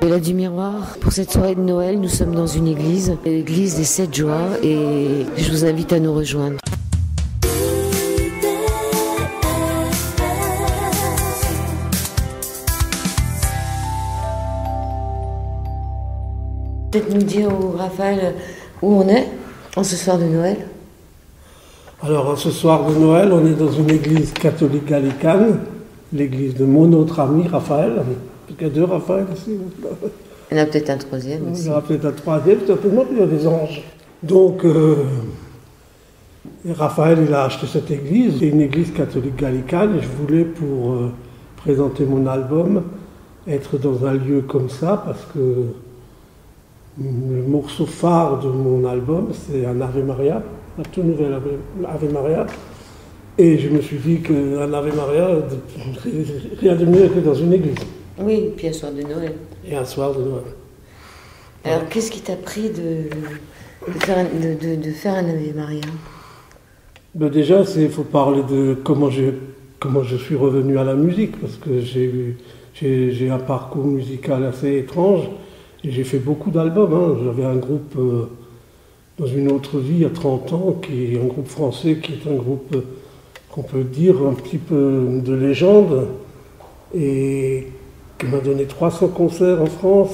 La du Miroir, pour cette soirée de Noël, nous sommes dans une église, l'église des 7 joies, et je vous invite à nous rejoindre. Peut-être nous dire, Raphaël, où on est en ce soir de Noël? Alors, ce soir de Noël, on est dans une église catholique gallicane, l'église de mon autre ami Raphaël. Il y a 2 Raphaël ici. Il y en a peut-être un troisième aussi. Il y en a peut-être un troisième, certainement, puis il y a des anges. Donc, Raphaël, il a acheté cette église. C'est une église catholique gallicane, et je voulais, pour présenter mon album, être dans un lieu comme ça, parce que le morceau phare de mon album, c'est un Ave Maria, un tout nouvel Ave Maria. Et je me suis dit qu'un Ave Maria, rien de mieux que dans une église. Oui, puis un soir de Noël. Et un soir de Noël. Alors, qu'est-ce qui t'a pris de faire un Ave Maria? Ben déjà, il faut parler de comment je suis revenu à la musique, parce que j'ai un parcours musical assez étrange, et j'ai fait beaucoup d'albums. Hein. J'avais un groupe dans une autre vie, il y a 30 ans, qui est un groupe français, qui est un groupe qu'on peut dire un petit peu de légende, et qui m'a donné 300 concerts en France.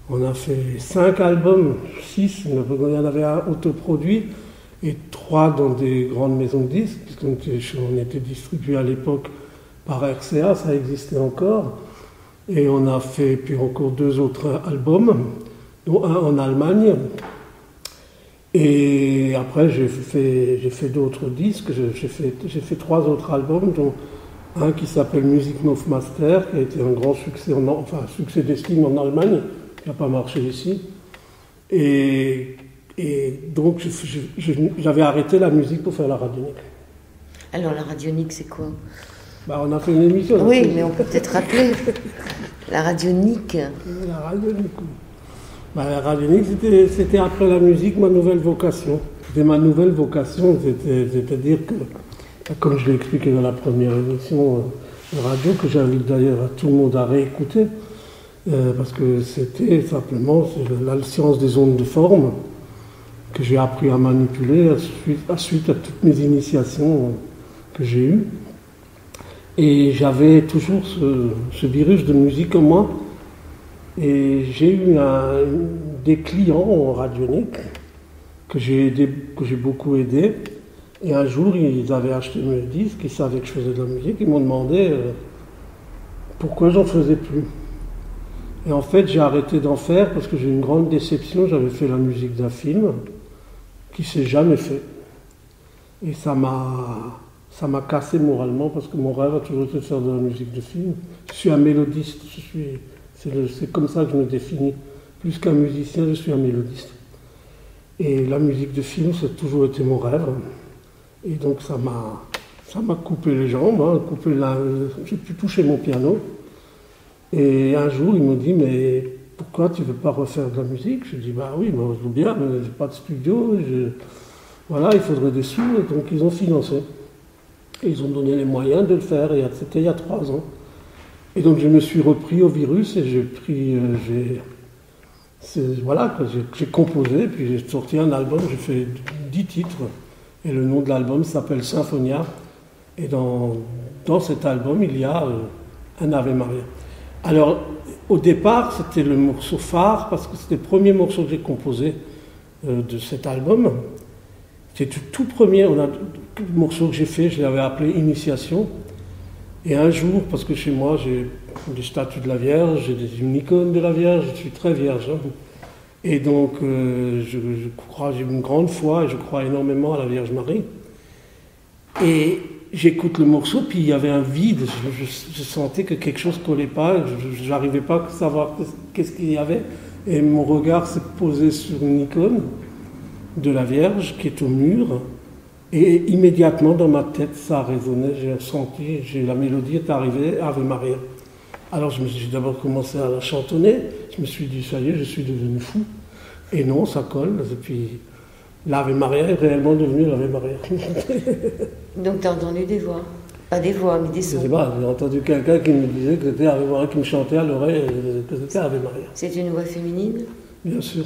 On a fait 5 albums, 6, il y en avait un autoproduit et 3 dans des grandes maisons de disques, puisqu'on était distribué à l'époque par RCA, ça existait encore. Et on a fait puis encore 2 autres albums, dont un en Allemagne. Et après j'ai fait d'autres disques, j'ai fait 3 autres albums, dont un qui s'appelle Music Mouth Master, qui a été un grand succès, succès d'estime en Allemagne, qui n'a pas marché ici. Et donc j'avais arrêté la musique pour faire la radionique. Alors la radionique, c'est quoi? On a fait une émission. Oui, mais on peut peut-être rappeler. La radionique. La radionique. La radionique, c'était après la musique ma nouvelle vocation. C'était ma nouvelle vocation, c'est-à-dire que, comme je l'ai expliqué dans la première émission de radio, que j'invite d'ailleurs tout le monde à réécouter, parce que c'était simplement la science des ondes de forme que j'ai appris à manipuler suite à toutes mes initiations que j'ai eues. Et j'avais toujours ce virus de musique en moi. Et j'ai eu des clients en radionique que j'ai beaucoup aidé. Et un jour, ils avaient acheté mes disques, ils savaient que je faisais de la musique, ils m'ont demandé pourquoi j'en faisais plus. Et en fait, j'ai arrêté d'en faire parce que j'ai eu une grande déception. J'avais fait la musique d'un film qui ne s'est jamais fait. Et ça m'a cassé moralement parce que mon rêve a toujours été de faire de la musique de film. Je suis un mélodiste, c'est comme ça que je me définis. Plus qu'un musicien, je suis un mélodiste. Et la musique de film, ça a toujours été mon rêve. Et donc ça m'a coupé les jambes, j'ai pu toucher mon piano. Et un jour, il me dit, mais pourquoi tu ne veux pas refaire de la musique? Je dis, oui, je veux bien, mais je n'ai pas de studio, voilà, il faudrait des sous. Et donc ils ont financé. Et ils ont donné les moyens de le faire, c'était il y a 3 ans. Et donc je me suis repris au virus et j'ai composé, puis j'ai sorti un album, j'ai fait 10 titres. Et le nom de l'album s'appelle Symphonia. Et dans cet album, il y a un Ave Maria. Alors, au départ, c'était le morceau phare, parce que c'était le premier morceau que j'ai composé de cet album. C'était tout premier, le morceau que j'ai fait, je l'avais appelé Initiation. Et un jour, parce que chez moi, j'ai des statues de la Vierge, j'ai une icône de la Vierge, je suis très vierge. Hein. Et donc, je crois, j'ai une grande foi et je crois énormément à la Vierge Marie. Et j'écoute le morceau, puis il y avait un vide. Je sentais que quelque chose ne collait pas. Je n'arrivais pas à savoir qu'est-ce qu'il y avait. Et mon regard s'est posé sur une icône de la Vierge qui est au mur. Et immédiatement, dans ma tête, ça a résonné. J'ai senti, la mélodie est arrivée, Ave Maria. Alors j'ai d'abord commencé à la chantonner. Je me suis dit, ça y est, je suis devenu fou. Et non, ça colle. Et puis, l'Ave Maria est réellement devenue l'Ave Maria. Donc tu as entendu des voix? Pas des voix, mais des Je sons. sais pas, j'ai entendu quelqu'un qui me disait que c'était Ave Maria, qui me chantait à l'oreille que c'était Ave Maria. C'est une voix féminine? Bien sûr.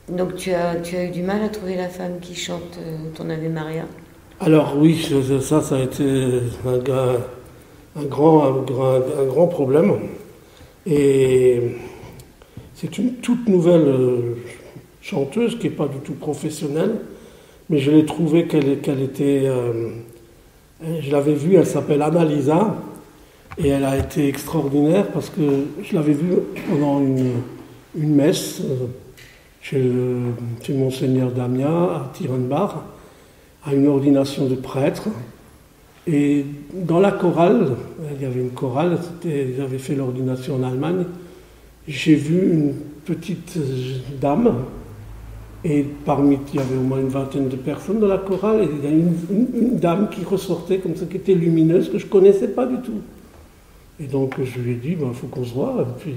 Donc tu as eu du mal à trouver la femme qui chante ton Ave Maria? Alors oui, ça a été un grand problème. Et c'est une toute nouvelle chanteuse qui n'est pas du tout professionnelle, mais je l'ai trouvée qu'elle était... je l'avais vue, elle s'appelle Annalisa, et elle a été extraordinaire parce que je l'avais vue pendant une messe chez Monseigneur Damien à Tirenbach, à une ordination de prêtre. Et dans la chorale, il y avait une chorale, ils avaient fait l'ordination en Allemagne, j'ai vu une petite dame, et il y avait au moins une vingtaine de personnes dans la chorale, et il y a une dame qui ressortait comme ça, qui était lumineuse, que je ne connaissais pas du tout. Et donc je lui ai dit, il faut qu'on se voit. Et puis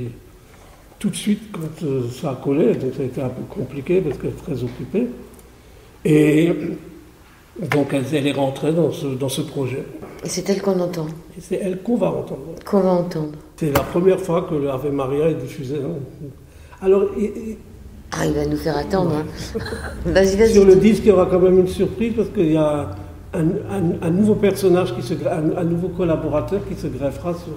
tout de suite, quand ça a collé, donc ça a été un peu compliqué parce qu'elle est très occupée. Et donc elle est rentrée dans ce projet. Et c'est elle qu'on entend? Et c'est elle qu'on va entendre. Qu'on va entendre. C'est la première fois que le Ave Maria est diffusé. Alors, il va nous faire attendre. Hein. Vas-y. Sur le disque, il y aura quand même une surprise parce qu'il y a un nouveau personnage, un nouveau collaborateur qui se greffera sur...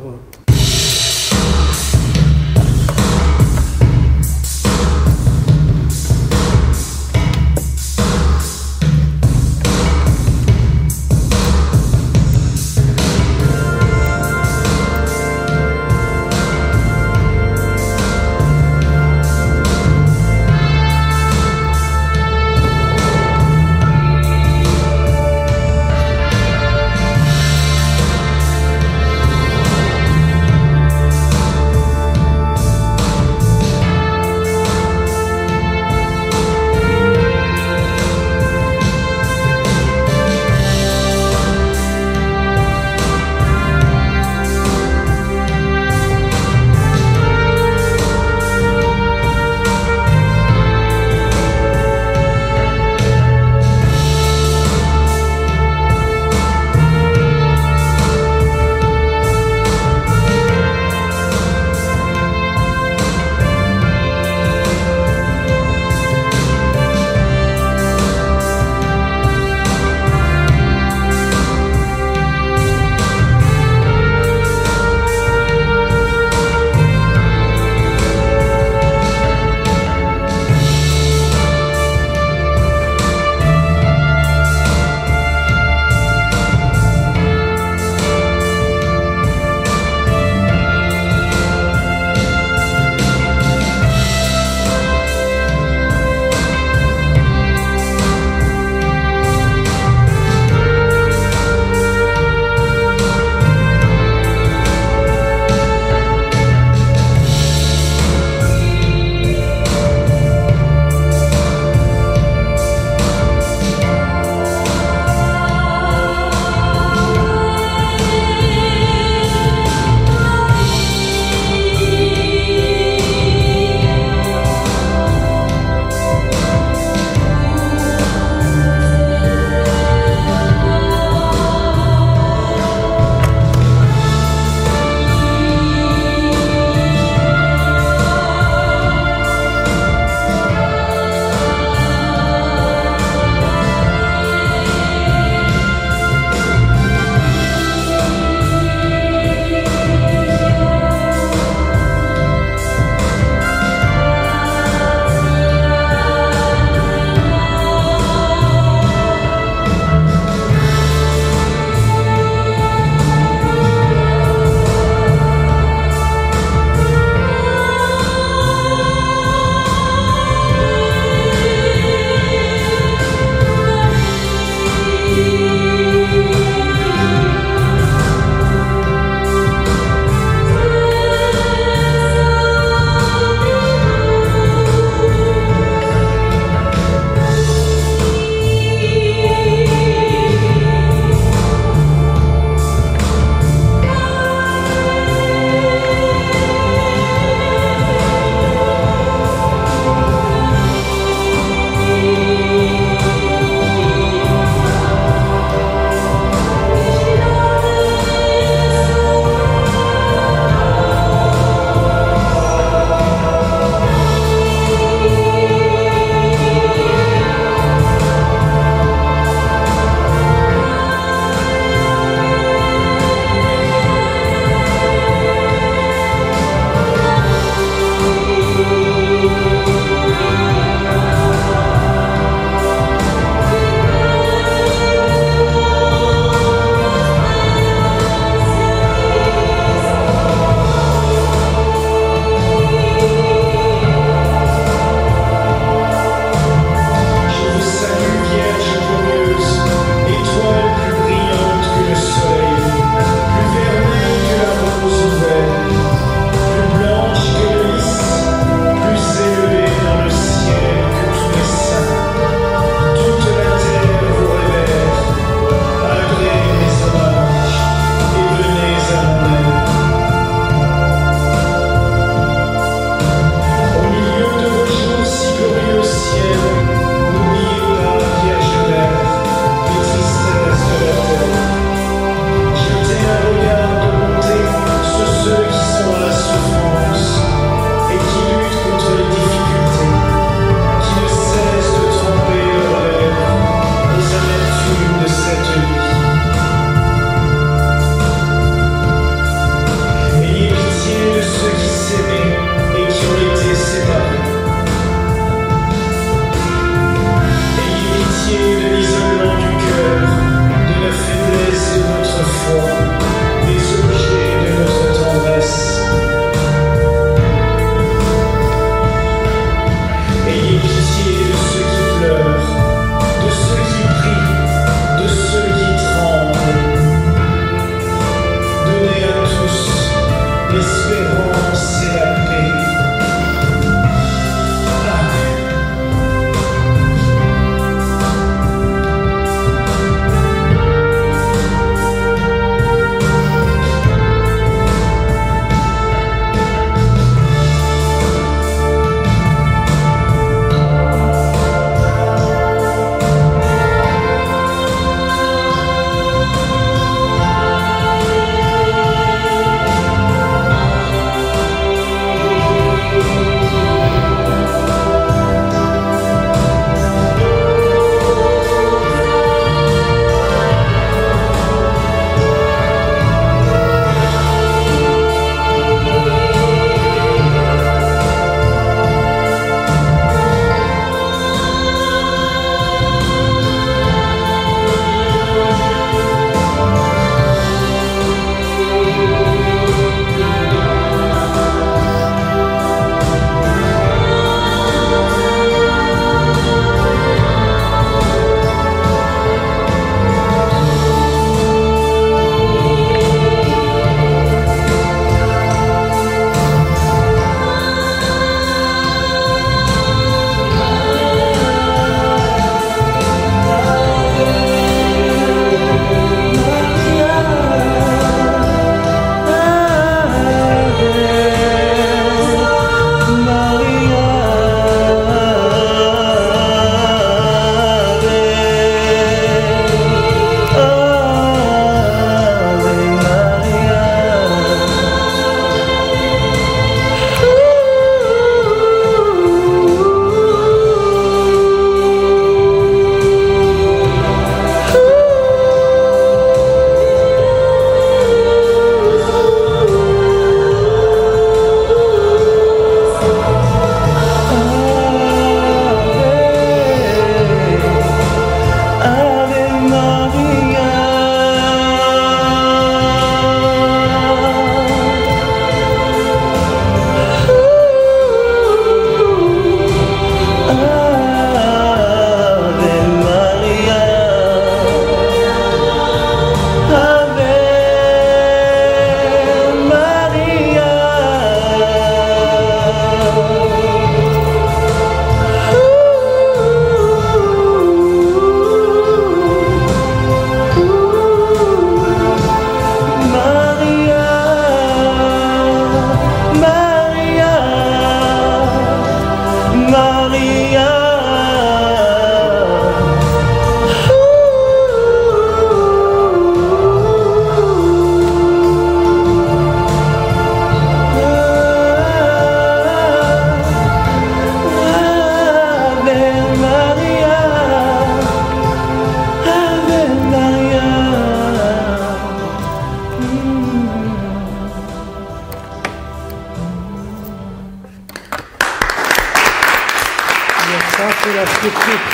Ça, c'est la surprise.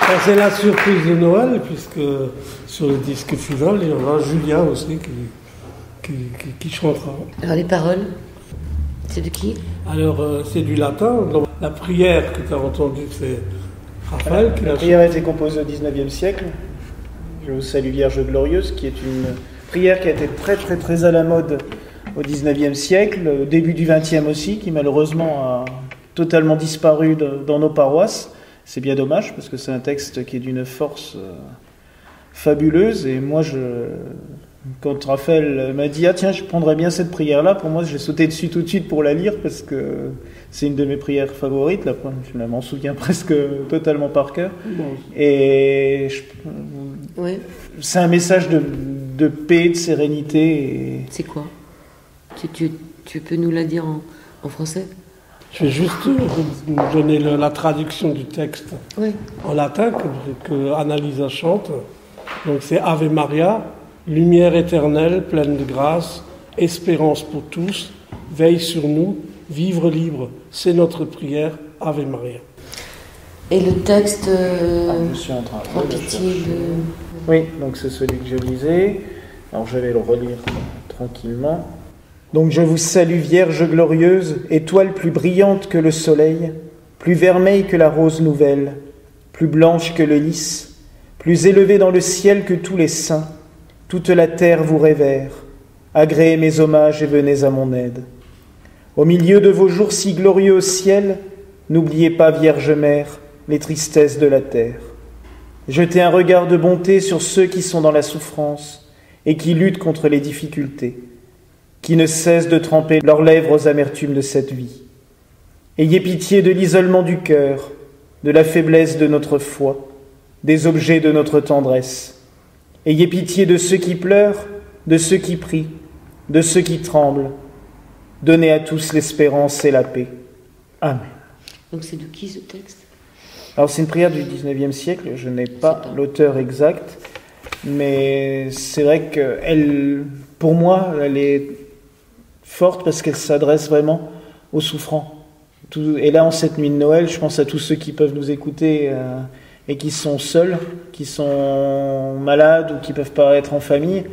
Ça, c'est la surprise de Noël, puisque sur le disque final, il y aura Julia aussi qui chantera. Alors les paroles, c'est de qui? Alors, c'est du latin. Donc, la prière que tu as entendue, c'est Raphaël qui La l'a prière a été composée au XIXe siècle. Je vous salue Vierge glorieuse, qui est une prière qui a été très très très à la mode au XIXe siècle, au début du XXe aussi, qui malheureusement a totalement disparu dans nos paroisses. C'est bien dommage, parce que c'est un texte qui est d'une force fabuleuse. Et moi, quand Raphaël m'a dit « Ah tiens, je prendrais bien cette prière-là », pour moi, j'ai sauté dessus tout de suite pour la lire, parce que c'est une de mes prières favorites. Je m'en souviens presque totalement par cœur. Et Ouais. c'est un message de paix, de sérénité. C'est quoi? Tu peux nous la dire en français? Je vais juste vous donner la traduction du texte Oui. en latin que Annalisa chante. Donc c'est Ave Maria, lumière éternelle, pleine de grâce, espérance pour tous, veille sur nous, vivre libre. C'est notre prière, Ave Maria. Et le texte, Je suis en train en de le pitié chercher. Oui, donc c'est celui que je lisais. Alors je vais le relire tranquillement. Donc je vous salue Vierge glorieuse, étoile plus brillante que le soleil, plus vermeille que la rose nouvelle, plus blanche que le lys, plus élevée dans le ciel que tous les saints. Toute la terre vous révère. Agréez mes hommages et venez à mon aide. Au milieu de vos jours si glorieux au ciel, n'oubliez pas, Vierge Mère, les tristesses de la terre. Jetez un regard de bonté sur ceux qui sont dans la souffrance et qui luttent contre les difficultés, qui ne cessent de tremper leurs lèvres aux amertumes de cette vie. Ayez pitié de l'isolement du cœur, de la faiblesse de notre foi, des objets de notre tendresse. Ayez pitié de ceux qui pleurent, de ceux qui prient, de ceux qui tremblent. Donnez à tous l'espérance et la paix. Amen. donc c'est de qui ce texte? Alors c'est une prière du XIXe siècle, je n'ai pas l'auteur exact, mais c'est vrai qu'elle, pour moi, elle est forte parce qu'elle s'adresse vraiment aux souffrants. Et là, en cette nuit de Noël, je pense à tous ceux qui peuvent nous écouter et qui sont seuls, qui sont malades ou qui ne peuvent pas être en famille.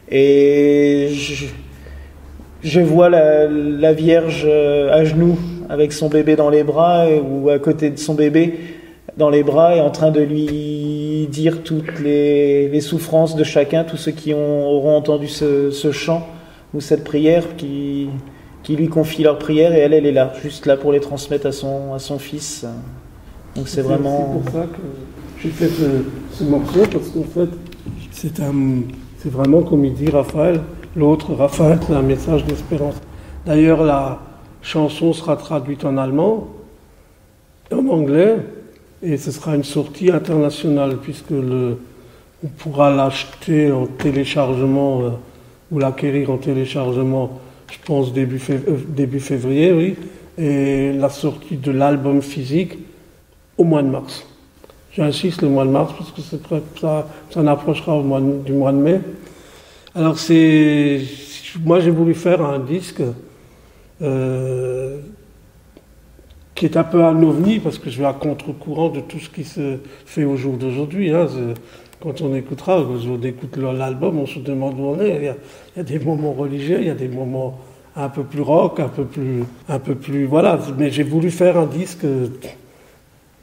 Et je vois la Vierge à genoux avec son bébé dans les bras ou à côté de son bébé dans les bras et en train de lui dire toutes les souffrances de chacun, tous ceux qui auront entendu ce chant ou cette prière qui lui confie leur prière, et elle est là, juste là pour les transmettre à son fils. Donc c'est vraiment... C'est pour ça que j'ai fait ce morceau, parce qu'en fait, c'est vraiment comme il dit Raphaël, l'autre Raphaël, c'est un message d'espérance. D'ailleurs, la chanson sera traduite en allemand, en anglais, et ce sera une sortie internationale, puisque on pourra l'acheter en téléchargement ou l'acquérir en téléchargement, je pense début février, oui, et la sortie de l'album physique au mois de mars. J'insiste, le mois de mars, parce que ça approchera du mois de mai. Alors moi j'ai voulu faire un disque qui est un peu un ovni, parce que je vais à contre-courant de tout ce qui se fait au jour d'aujourd'hui. Hein. Quand on écoutera, quand on écoute l'album, on se demande où on est. Il y a des moments religieux, il y a des moments un peu plus rock, un peu plus voilà. Mais j'ai voulu faire un disque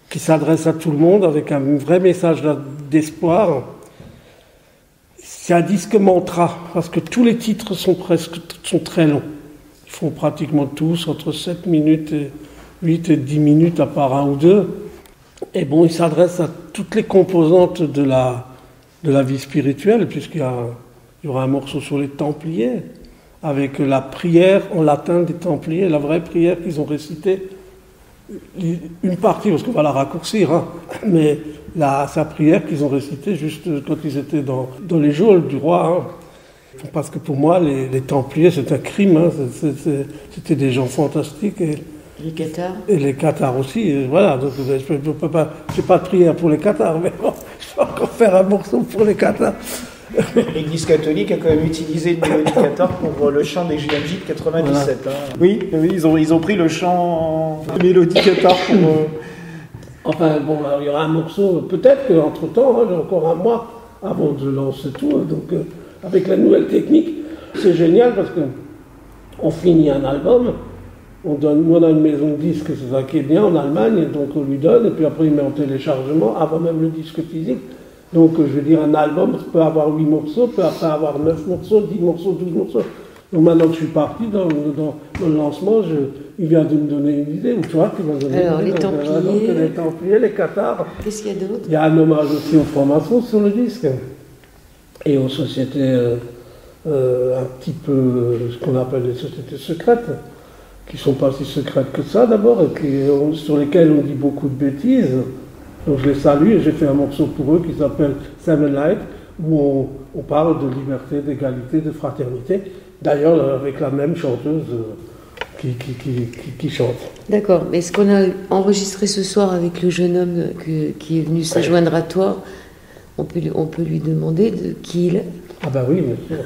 qui s'adresse à tout le monde, avec un vrai message d'espoir. C'est un disque mantra, parce que tous les titres sont très longs. Ils font pratiquement tous entre 7 minutes et 8 et 10 minutes, à part un ou deux. Et bon, il s'adresse à toutes les composantes de la vie spirituelle, puisqu'il y aura un morceau sur les Templiers, avec la prière en latin des Templiers, la vraie prière qu'ils ont récitée. Une partie, parce qu'on va la raccourcir, hein, mais sa prière qu'ils ont récitée juste quand ils étaient dans les geôles du roi. Hein. Parce que pour moi, les Templiers, c'est un crime. Hein, c'était des gens fantastiques. Les cathares. Et les cathares aussi, et voilà. Donc, je peux pas, j'ai pas de prière pour les cathares, mais bon, je vais encore faire un morceau pour les cathares. L'Église catholique a quand même utilisé une mélodie cathare pour le chant des JMJ de 97. Voilà. Hein. Oui, ils ont pris le chant de mélodie cathare Enfin bon, alors, il y aura un morceau, peut-être qu'entre-temps, j'ai encore un mois avant de lancer tout, donc avec la nouvelle technique, c'est génial parce qu'on finit un album, nous on a une maison de disques, c'est ça qui est bien en Allemagne, donc on lui donne, et puis après il met en téléchargement avant même le disque physique. Donc je veux dire, un album peut avoir 8 morceaux, peut après avoir 9 morceaux, 10 morceaux, 12 morceaux. Donc maintenant que je suis parti dans le lancement, il vient de me donner une idée, ou toi tu m'as donné alors, une idée. Les Templiers, les Cathares. Qu'est-ce qu'il y a d'autre? Il y a un hommage aussi aux francs-maçons sur le disque, et aux sociétés un petit peu, ce qu'on appelle les sociétés secrètes, qui ne sont pas si secrètes que ça d'abord, et sur lesquelles on dit beaucoup de bêtises. Donc je les salue et j'ai fait un morceau pour eux qui s'appelle Seven Light, où on parle de liberté, d'égalité, de fraternité. D'ailleurs avec la même chanteuse qui chante. D'accord, mais ce qu'on a enregistré ce soir avec le jeune homme qui est venu se joindre à toi, on peut lui demander de qui il est. Ah ben oui, bien sûr.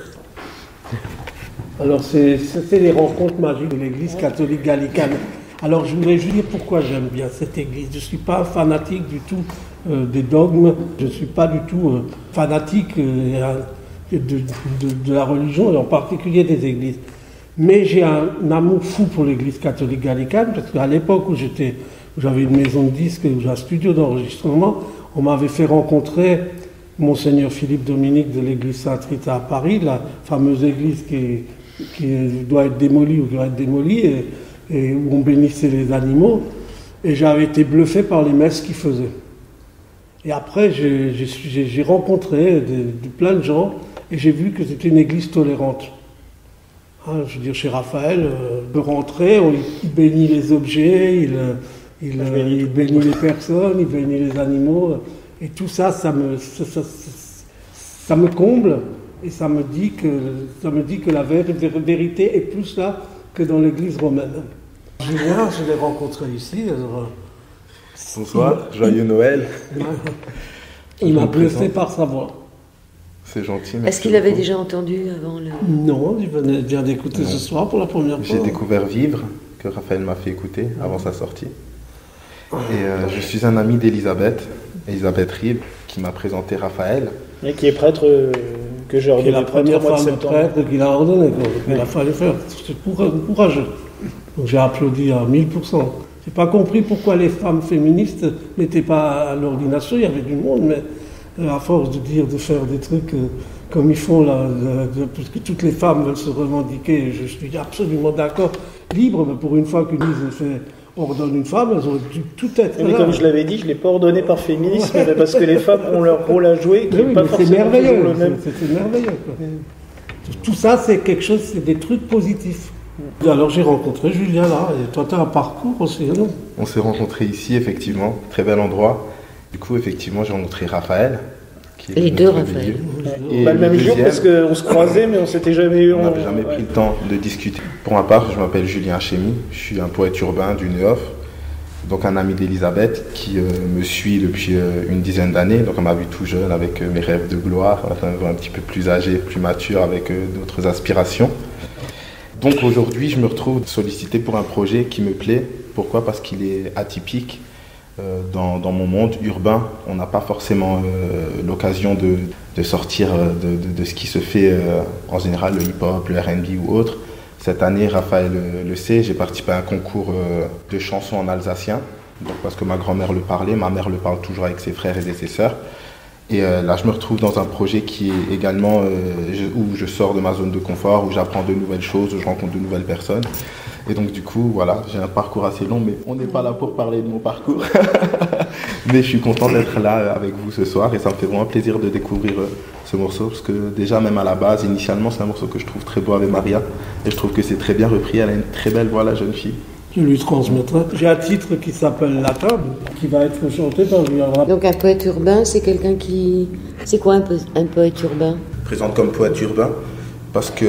Alors c'est les rencontres magiques de l'église catholique gallicane. Alors je voudrais juste dire pourquoi j'aime bien cette église. Je ne suis pas fanatique du tout des dogmes, je ne suis pas du tout fanatique de la religion, et en particulier des églises. Mais j'ai un amour fou pour l'église catholique gallicane, parce qu'à l'époque où j'avais une maison de disques, où j'ai un studio d'enregistrement, on m'avait fait rencontrer Monseigneur Philippe Dominique de l'église Sainte-Rita à Paris, la fameuse église qui doit être démolie ou qui va être démolie, et où on bénissait les animaux. Et j'avais été bluffé par les messes qu'ils faisaient. Et après, j'ai rencontré plein de gens, et j'ai vu que c'était une église tolérante. Hein, je veux dire, chez Raphaël, on peut rentrer, il bénit les objets, il bénit les personnes, il bénit les animaux. Et tout ça, ça me comble, et ça me dit que la vérité est plus là que dans l'église romaine. Julien, je l'ai rencontré ici. Bonsoir, joyeux Noël. Il m'a bluffé par sa voix. C'est gentil. Est-ce qu'il avait déjà entendu avant le... Non, il vient d'écouter ce soir pour la première fois. J'ai découvert Vivre, que Raphaël m'a fait écouter avant sa sortie. Et je suis un ami d'Elisabeth Rib, qui m'a présenté Raphaël. Et qui est prêtre que j'ai ordonné. Qui est la première femme prêtre qu'il a ordonné. Il a fallu faire. C'est courageux. Donc j'ai applaudi à 1000%. J'ai pas compris pourquoi les femmes féministes n'étaient pas à l'ordination. Il y avait du monde, mais à force de faire des trucs comme ils font là, parce que toutes les femmes veulent se revendiquer, je suis absolument d'accord, libre, mais pour une fois qu'une église ordonne une femme, elles ont dû tout être mais là. comme je l'avais dit, je ne l'ai pas ordonné par féminisme, mais parce que les femmes ont leur rôle à jouer, qui n'est pas forcément merveilleux, le même. C'est merveilleux. Quoi. Tout ça, c'est quelque chose, c'est des trucs positifs. Alors j'ai rencontré Julien là, et toi tu as un parcours aussi, non? On s'est rencontrés ici, effectivement, très bel endroit. Du coup, effectivement, j'ai rencontré Raphaël. Les deux Raphaël. Et le même jour, parce qu'on se croisait, mais on s'était jamais eu. On n'avait jamais pris le temps de discuter. Pour ma part, je m'appelle Julien Chémy, je suis un poète urbain du Neuf, donc un ami d'Elisabeth qui me suit depuis une dizaine d'années. Donc on m'a vu tout jeune avec mes rêves de gloire, enfin, un petit peu plus âgé, plus mature, avec d'autres aspirations. Donc aujourd'hui, je me retrouve sollicité pour un projet qui me plaît. Pourquoi? Parce qu'il est atypique. Dans mon monde urbain, on n'a pas forcément l'occasion de sortir de ce qui se fait en général, le hip-hop, le R&B ou autre. Cette année, Raphaël le sait, j'ai participé à un concours de chansons en alsacien, donc parce que ma grand-mère le parlait, ma mère le parle toujours avec ses frères et ses sœurs. Et là, je me retrouve dans un projet qui est également où je sors de ma zone de confort, où j'apprends de nouvelles choses, où je rencontre de nouvelles personnes. Et donc du coup, voilà, j'ai un parcours assez long, mais on n'est pas là pour parler de mon parcours. Mais je suis content d'être là avec vous ce soir et ça me fait vraiment plaisir de découvrir ce morceau, parce que déjà, même à la base, initialement, c'est un morceau que je trouve très beau avec Maria. Et je trouve que c'est très bien repris, elle a une très belle voix, la jeune fille. Je lui transmettrai. J'ai un titre qui s'appelle La Table, qui va être chanté par lui. Donc un poète urbain, c'est quelqu'un qui... C'est quoi un poète urbain? Je me présente comme poète urbain parce que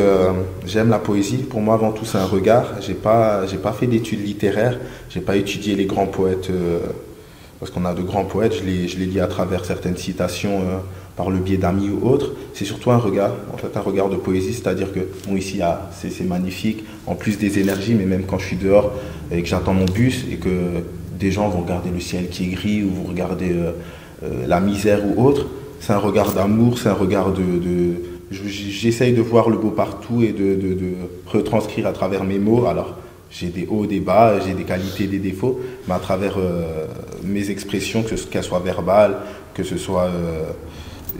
j'aime la poésie. Pour moi, avant tout, c'est un regard. J'ai pas fait d'études littéraires. J'ai pas étudié les grands poètes parce qu'on a de grands poètes. Je les lis à travers certaines citations par le biais d'amis ou autres. C'est surtout un regard, en fait, un regard de poésie. C'est-à-dire que bon, ici, c'est magnifique. En plus des énergies, mais même quand je suis dehors et que j'attends mon bus et que des gens vont regarder le ciel qui est gris ou vont regarder la misère ou autre. C'est un regard d'amour, c'est un regard j'essaye de voir le beau partout et de retranscrire à travers mes mots. Alors, j'ai des hauts, des bas, j'ai des qualités, des défauts, mais à travers mes expressions, qu'elles soient verbales, que ce soit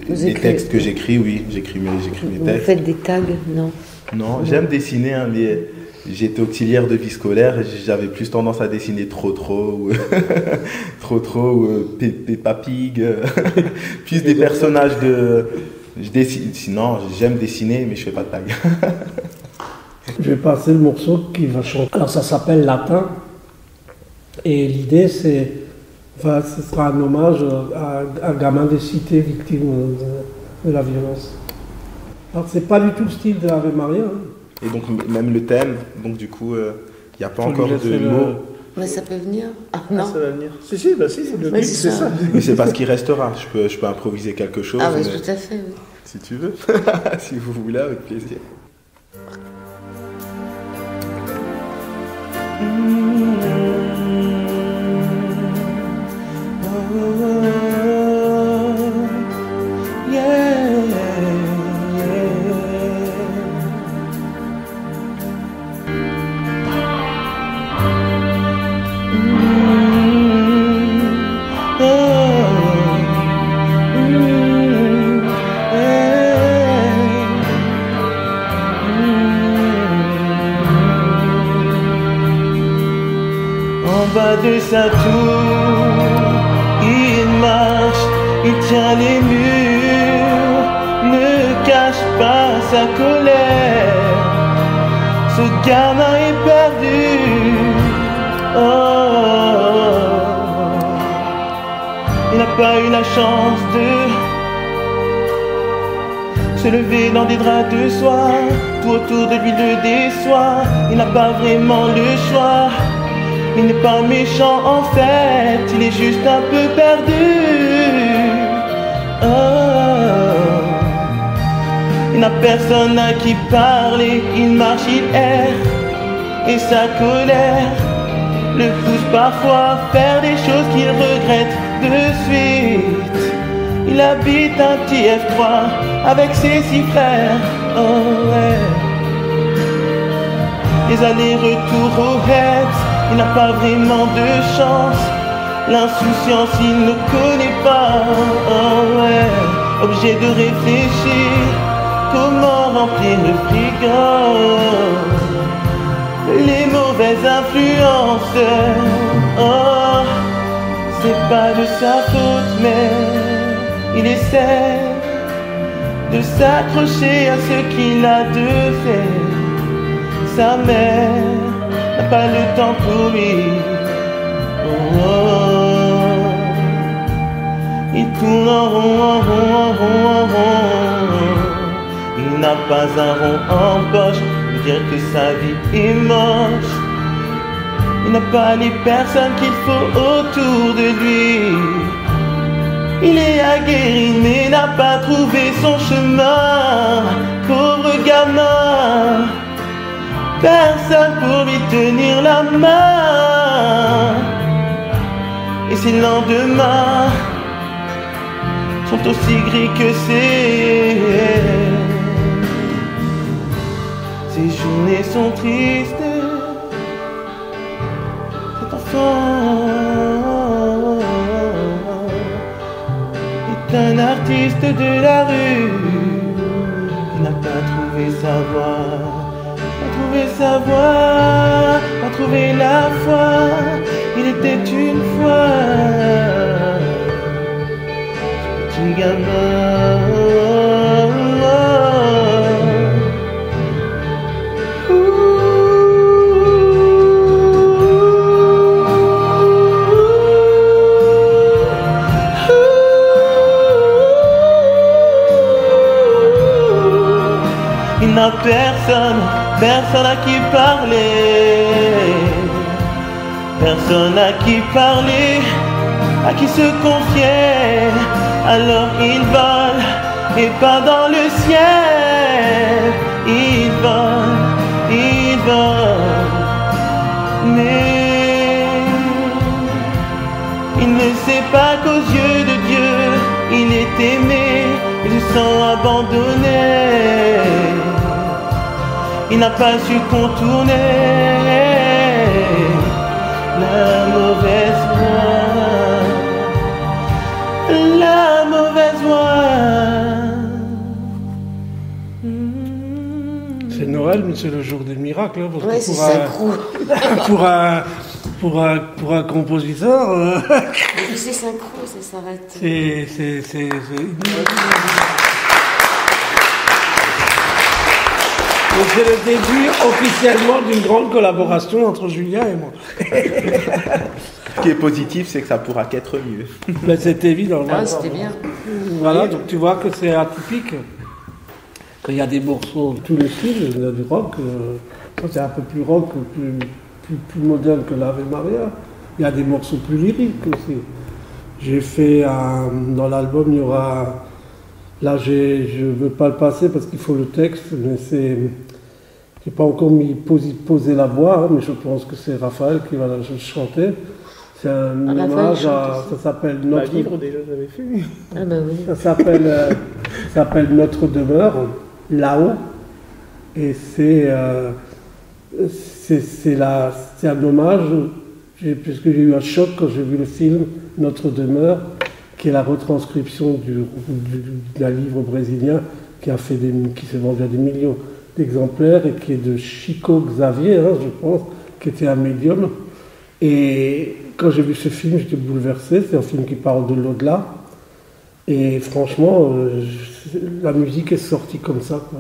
les textes que j'écris, oui, j'écris mes textes. Vous faites des tags, non? Non, j'aime dessiner, hein, mais j'étais auxiliaire de vie scolaire, j'avais plus tendance à dessiner trop, ou Peppa Pig, plus des personnages je dessine, sinon j'aime dessiner, mais je fais pas de tag. Je vais passer le morceau qui va chanter. Alors ça s'appelle Latin, et l'idée ce sera un hommage à un gamin des cités victime de la violence. Alors c'est pas du tout le style de Ave Maria. Hein. Et donc même le thème, donc du coup, il n'y a pas encore de mots. Mais ça peut venir. Ah non. Ça va venir. Si, c'est le but, c'est ça. Mais c'est pas ce qui restera. Je peux improviser quelque chose. Ah oui, tout à fait, oui. Si tu veux. Si vous voulez, avec plaisir. De sa tour, il marche, il tient les murs, ne cache pas sa colère. Ce gamin est perdu. Oh, il n'a pas eu la chance de se lever dans des draps de soie. Tout autour de lui le déçoit. Il n'a pas vraiment le choix. Il n'est pas méchant en fait, il est juste un peu perdu. Oh. Il n'a personne à qui parler, il marche, il erre. Et sa colère le pousse parfois à faire des choses qu'il regrette de suite. Il habite un petit F3 avec ses 6 frères. Oh ouais. Les allers-retours au Heps, il n'a pas vraiment de chance. L'insouciance, il ne connaît pas. Oh ouais. Obligé de réfléchir comment remplir le frigo. Les mauvaises influences. Oh, c'est pas de sa faute, mais il essaie de s'accrocher à ce qu'il a de fait. Sa mère n'a pas le temps pour lui. Oh, oh. Il tourne en rond, en rond, en rond, en rond. Il n'a pas un rond en poche pour dire que sa vie est moche. Il n'a pas les personnes qu'il faut autour de lui. Il est aguerri mais n'a pas trouvé son chemin. Pauvre gamin, personne pour lui tenir la main. Et ses lendemains sont aussi gris que ses journées sont tristes. Cet enfant est un artiste de la rue. Il n'a pas trouvé sa voie, sa voix, a trouvé la foi. Il était une fois ce petit gamin. Il n'a personne à qui parler, personne à qui parler, à qui se confier. Alors il vole, et pas dans le ciel. Il vole, mais Il ne sait pas qu'aux yeux de Dieu, il est aimé, il se sent abandonné. Il n'a pas su contourner la mauvaise voie. La mauvaise voie. C'est Noël, mais c'est le jour des miracles. Hein, parce Ouais, que c'est synchro. pour un compositeur, Et puis c'est synchro, ça s'arrête. c'est donc c'est le début officiellement d'une grande collaboration entre Julien et moi. Ce qui est positif, c'est que ça pourra qu'être mieux. Mais c'est évident. Ah, c'était bien. Voilà, donc tu vois que c'est atypique. Quand il y a des morceaux de tous les styles, il y a du rock, c'est un peu plus rock, plus moderne que l'Ave Maria. Il y a des morceaux plus lyriques aussi. J'ai fait dans l'album, il y aura. Là, je ne veux pas le passer parce qu'il faut le texte, mais j'ai pas encore posé la voix, hein, mais je pense que c'est Raphaël qui va la chanter. C'est un hommage à. Ça s'appelle Notre. Vivre déjà, j'avais fait. Ah bah oui. Ça s'appelle Notre demeure, là-haut. Et c'est un hommage, puisque j'ai eu un choc quand j'ai vu le film Notre demeure, qui est la retranscription d'un livre brésilien qui s'est vendu à des millions d'exemplaires et qui est de Chico Xavier, hein, je pense, qui était un médium. Et quand j'ai vu ce film, j'étais bouleversé. C'est un film qui parle de l'au-delà. Et franchement, la musique est sortie comme ça, quoi.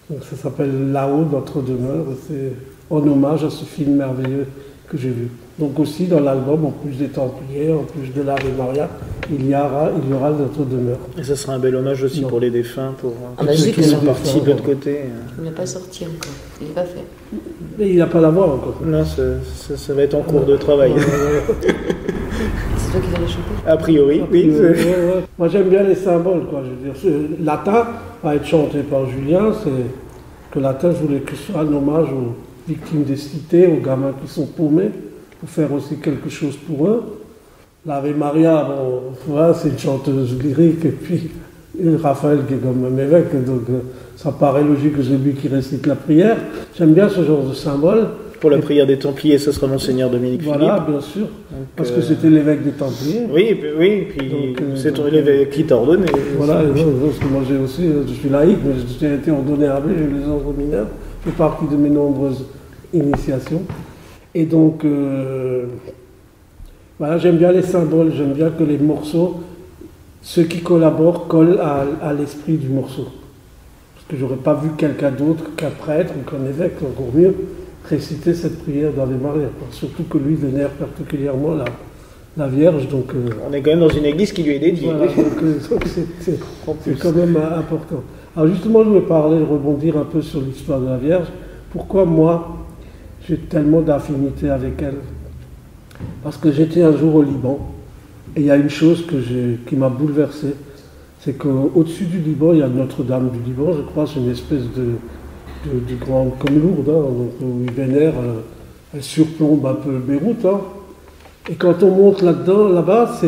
Donc ça s'appelle Là-haut, Notre demeure. C'est en hommage à ce film merveilleux que j'ai vu. Donc aussi dans l'album, en plus des Templiers, en plus de l'Ave Maria, il y aura Notre demeure. Et ça sera un bel hommage aussi pour les défunts, pour Ah bah, ceux j'ai qui que sont les partis de l'autre côté. Il n'a pas sorti encore. Il n'est pas fait. Mais il n'a pas la voix encore. Non, ça va être en cours de travail. C'est toi qui vas les chanter? A priori, oui. Ouais. Moi j'aime bien les symboles, quoi. Je veux dire, latin va être chanté par Julien, c'est que latin, je voulais que ce soit un hommage aux victimes des cités, aux gamins qui sont paumés, pour faire aussi quelque chose pour eux. L'Ave Maria, bon, voilà, c'est une chanteuse lyrique, et puis Raphaël qui est comme un évêque, donc ça paraît logique que c'est lui qui récite la prière. J'aime bien ce genre de symbole. Pour la prière des Templiers, ce sera Monseigneur Dominique Voilà, Philippe. bien sûr, Donc, parce que c'était l'évêque des Templiers. Oui, puis Donc, c'est ton l'évêque qui t'a ordonné. Voilà, parce que moi je suis laïque, mais j'ai été ordonné à j'ai eu les ordres mineurs, je fais partie de mes nombreuses initiations. Et donc, voilà, j'aime bien les symboles, j'aime bien que les morceaux, ceux qui collaborent, collent à l'esprit du morceau. Parce que j'aurais pas vu quelqu'un d'autre qu'un prêtre ou qu'un évêque, encore mieux, réciter cette prière dans les Maria. Surtout que lui vénère particulièrement la Vierge. Donc, On est quand même dans une église qui lui est dédiée. voilà, donc c'est quand même important. Alors justement, je voulais rebondir un peu sur l'histoire de la Vierge. Pourquoi moi, j'ai tellement d'affinité avec elle? Parce que j'étais un jour au Liban, et il y a une chose qui m'a bouleversé, c'est qu'au-dessus du Liban, il y a Notre-Dame du Liban, je crois, c'est une espèce de grande, comme Lourdes, hein, donc, où ils vénèrent, elle surplombe un peu Beyrouth. Hein. Et quand on monte là-bas,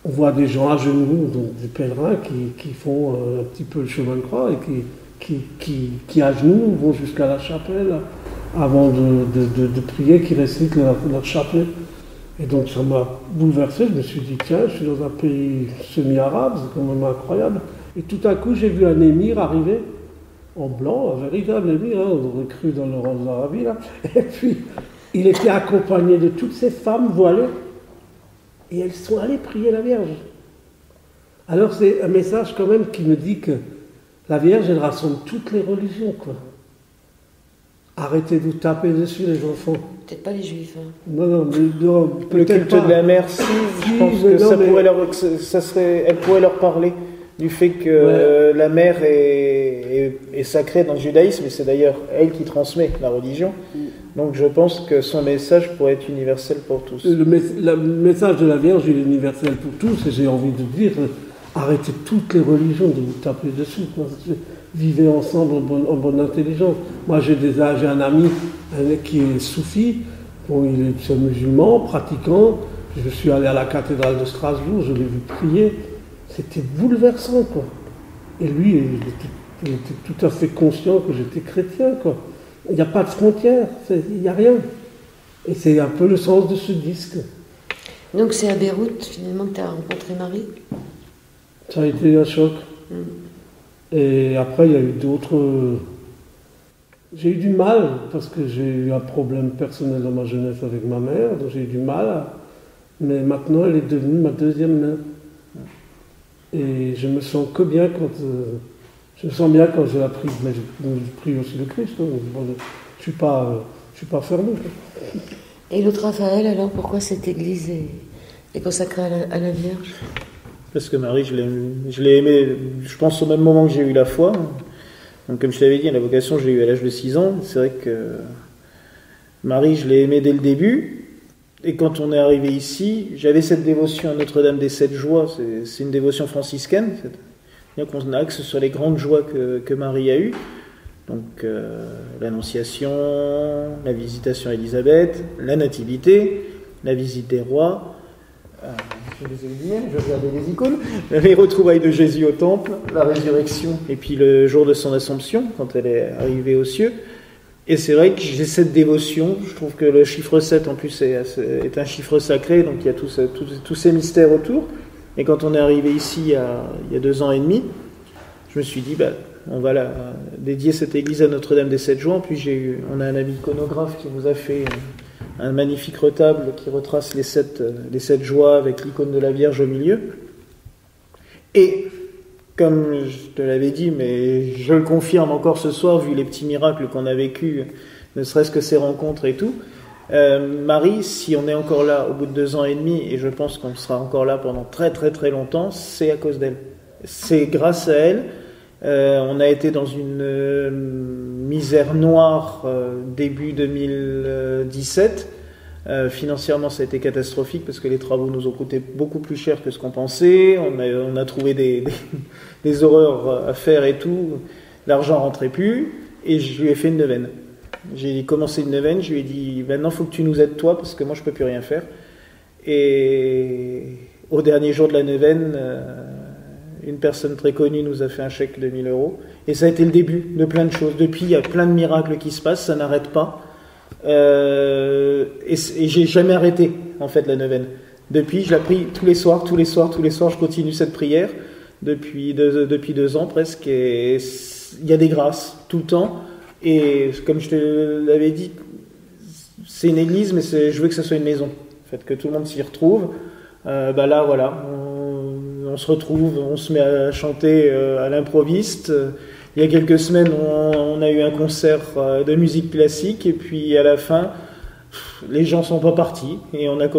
on voit des gens à genoux, donc des pèlerins qui font un petit peu le chemin de croix et qui à genoux vont jusqu'à la chapelle avant de prier, qui récitent leur chapelet. Et donc ça m'a bouleversé, je me suis dit, tiens, je suis dans un pays semi-arabe, c'est quand même incroyable. Et tout à coup, j'ai vu un émir arriver, en blanc, un véritable émir, hein, on aurait cru dans Laurence d'Arabie, là. Et puis, il était accompagné de toutes ces femmes voilées, et elles sont allées prier la Vierge. Alors c'est un message quand même qui me dit que la Vierge, elle rassemble toutes les religions, quoi. Arrêtez de vous taper dessus, les enfants. Peut-être pas les juifs. Hein. Non, Le culte de la mère, si, je pense que elle pourrait leur parler du fait que la mère est sacrée dans le judaïsme, et c'est d'ailleurs elle qui transmet la religion. Donc je pense que son message pourrait être universel pour tous. Le message de la Vierge est universel pour tous, et j'ai envie de dire, arrêtez toutes les religions de vous taper dessus. Vivez ensemble en bonne intelligence. Moi j'ai un ami qui est soufi, bon, il est musulman, pratiquant, Je suis allé à la cathédrale de Strasbourg, je l'ai vu prier, c'était bouleversant, quoi. Et lui, il était tout à fait conscient que j'étais chrétien, quoi. Il n'y a pas de frontières, il n'y a rien. Et c'est un peu le sens de ce disque. Donc c'est à Beyrouth, finalement, que tu as rencontré Marie? Ça a été un choc. Et après, il y a eu d'autres... J'ai eu du mal, parce que j'ai eu un problème personnel dans ma jeunesse avec ma mère, donc j'ai eu du mal. Mais maintenant, elle est devenue ma deuxième mère. Et je me sens que bien quand... je me sens bien quand je la prie. Mais je prie aussi le Christ. Hein. Bon, je suis pas fermé. Et l'autre Raphaël, alors, pourquoi cette église est consacrée à la Vierge? Parce que Marie, je l'ai aimée, je pense, au même moment que j'ai eu la foi. Donc, comme je t'avais dit, la vocation, je l'ai eue à l'âge de 6 ans. C'est vrai que Marie, je l'ai aimée dès le début. Et quand on est arrivé ici, j'avais cette dévotion à Notre-Dame des Sept Joies. C'est une dévotion franciscaine. C'est-à-dire qu'on axe sur les grandes joies que Marie a eues. Donc, l'Annonciation, la visitation à Élisabeth, la Nativité, la visite des rois. Je les ai oubliés, je regardais les icônes. Les retrouvailles de Jésus au temple, la résurrection, et puis le jour de son Assomption, quand elle est arrivée aux cieux. Et c'est vrai que j'ai cette dévotion. Je trouve que le chiffre 7, en plus, est un chiffre sacré, donc il y a tous ces mystères autour. Et quand on est arrivé ici il y a 2 ans et demi, je me suis dit, on va dédier cette église à Notre-Dame des Sept Joies. Puis on a un ami iconographe qui nous a fait un magnifique retable qui retrace les sept joies avec l'icône de la Vierge au milieu. Et comme je te l'avais dit, mais je le confirme encore ce soir, vu les petits miracles qu'on a vécus, ne serait-ce que ces rencontres et tout, Marie, si on est encore là au bout de 2 ans et demi, et je pense qu'on sera encore là pendant très très très longtemps, c'est à cause d'elle. C'est grâce à elle. On a été dans une misère noire début 2017. Financièrement, ça a été catastrophique parce que les travaux nous ont coûté beaucoup plus cher que ce qu'on pensait. On a trouvé des horreurs à faire et tout. L'argent rentrait plus et je lui ai fait une neuvaine. J'ai commencé une neuvaine, je lui ai dit maintenant il faut que tu nous aides toi parce que moi je peux plus rien faire. Et au dernier jour de la neuvaine, une personne très connue nous a fait un chèque de 1 000 € et ça a été le début de plein de choses. Depuis, il y a plein de miracles qui se passent, ça n'arrête pas. Et j'ai jamais arrêté en fait la neuvaine. Depuis, je la prie tous les soirs, je continue cette prière depuis 2 ans presque. Et il y a des grâces tout le temps. Et comme je te l'avais dit, c'est une église, mais je veux que ça soit une maison. En fait, que tout le monde s'y retrouve. Là, voilà, on se retrouve, on se met à chanter à l'improviste. Il y a quelques semaines, on a eu un concert de musique classique, et puis à la fin, les gens sont pas partis. Et on a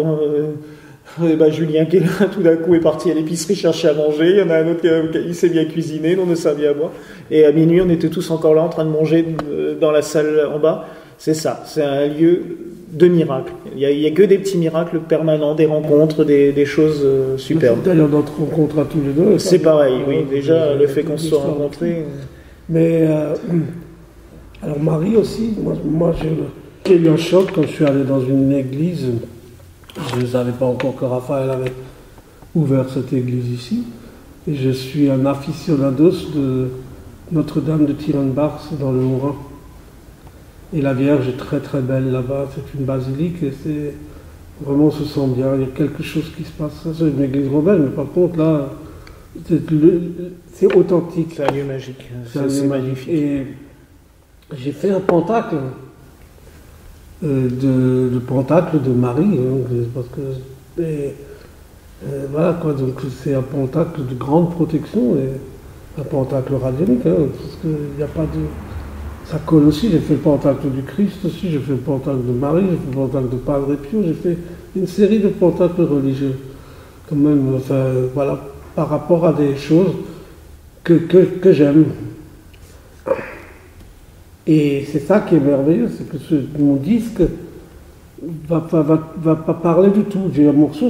Julien qui est là, tout d'un coup est parti à l'épicerie chercher à manger. Il y en a un autre qui s'est bien cuisiné, nous on a servi à boire. Et à minuit, on était tous encore là en train de manger dans la salle en bas. C'est ça, c'est un lieu de miracles. Il y a que des petits miracles permanents, des rencontres, des choses superbes. D'ailleurs, notre rencontre à tous les deux. C'est pareil, oui. Déjà, le fait qu'on se soit rencontrés. Mais alors Marie aussi, moi j'ai eu un choc quand je suis allé dans une église. Je ne savais pas encore que Raphaël avait ouvert cette église ici. Et je suis un aficionados de Notre-Dame de Tirenbach dans le Haut-Rhin. Et la Vierge est très très belle là-bas. C'est une basilique et c'est vraiment on se sent bien. Il y a quelque chose qui se passe. C'est une église rebelle, mais par contre là, c'est authentique. C'est un lieu magique. C'est magnifique. Et j'ai fait un pentacle. De pentacle de Marie, parce que voilà quoi, donc c'est un pentacle de grande protection et un pentacle radionique, parce que y a pas de, ça colle aussi. J'ai fait le pentacle du Christ aussi, j'ai fait le pentacle de Marie, j'ai fait le pentacle de Padre Pio, j'ai fait une série de pentacles religieux, quand même, enfin voilà, par rapport à des choses que j'aime. Et c'est ça qui est merveilleux, c'est que mon disque va pas parler du tout. J'ai un morceau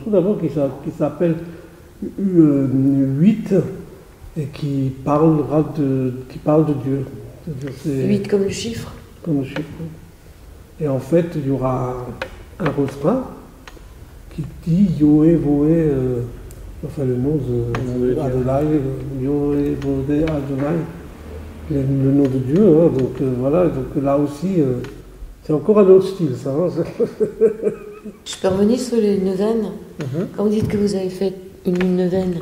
d'abord qui s'appelle 8 et qui parle de Dieu. 8 comme le chiffre. Comme le chiffre. Et en fait, il y aura un refrain qui dit Yoé, Voé, enfin le nom de Adonai, Yoé, Voé, Adonai, le nom de Dieu. Hein, donc voilà, donc là aussi, c'est encore un autre style, ça. Hein. Je peux revenir sur les neuvaines. Quand vous dites que vous avez fait une neuvaine,